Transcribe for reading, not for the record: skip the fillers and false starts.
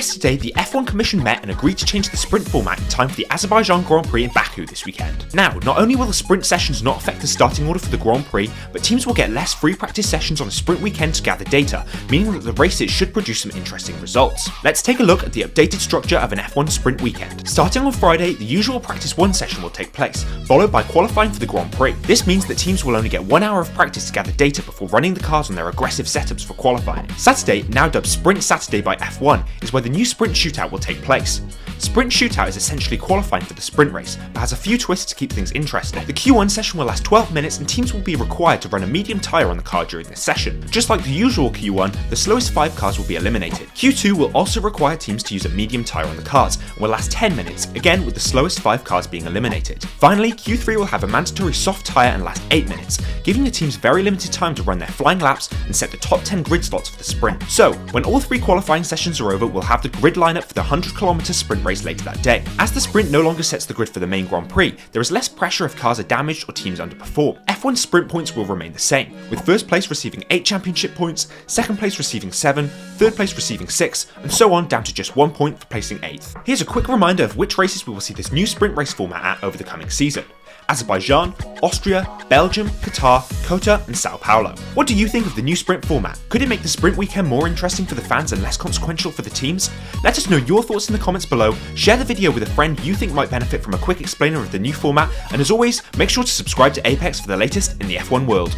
Yesterday, the F1 Commission met and agreed to change the sprint format in time for the Azerbaijan Grand Prix in Baku this weekend. Now, not only will the sprint sessions not affect the starting order for the Grand Prix, but teams will get less free practice sessions on a sprint weekend to gather data, meaning that the races should produce some interesting results. Let's take a look at the updated structure of an F1 sprint weekend. Starting on Friday, the usual practice 1 session will take place, followed by qualifying for the Grand Prix. This means that teams will only get 1 hour of practice to gather data before running the cars on their aggressive setups for qualifying. Saturday, now dubbed Sprint Saturday by F1, is where the new Sprint Shootout will take place. Sprint Shootout is essentially qualifying for the sprint race, but has a few twists to keep things interesting. The Q1 session will last 12 minutes and teams will be required to run a medium tyre on the car during this session. Just like the usual Q1, the slowest 5 cars will be eliminated. Q2 will also require teams to use a medium tyre on the cars and will last 10 minutes, again with the slowest 5 cars being eliminated. Finally, Q3 will have a mandatory soft tyre and last 8 minutes, giving the teams very limited time to run their flying laps and set the top 10 grid slots for the sprint. So, when all 3 qualifying sessions are over, we'll have the grid lineup for the 100km sprint race later that day. As the sprint no longer sets the grid for the main Grand Prix, there is less pressure if cars are damaged or teams underperform. F1 sprint points will remain the same, with first place receiving 8 championship points, second place receiving 7, third place receiving 6, and so on down to just 1 point for placing 8th. Here's a quick reminder of which races we will see this new sprint race format at over the coming season: Azerbaijan, Austria, Belgium, Qatar, Kota, and Sao Paulo. What do you think of the new sprint format? Could it make the sprint weekend more interesting for the fans and less consequential for the teams? Let us know your thoughts in the comments below, share the video with a friend you think might benefit from a quick explainer of the new format, and as always, make sure to subscribe to Apex for the latest in the F1 world.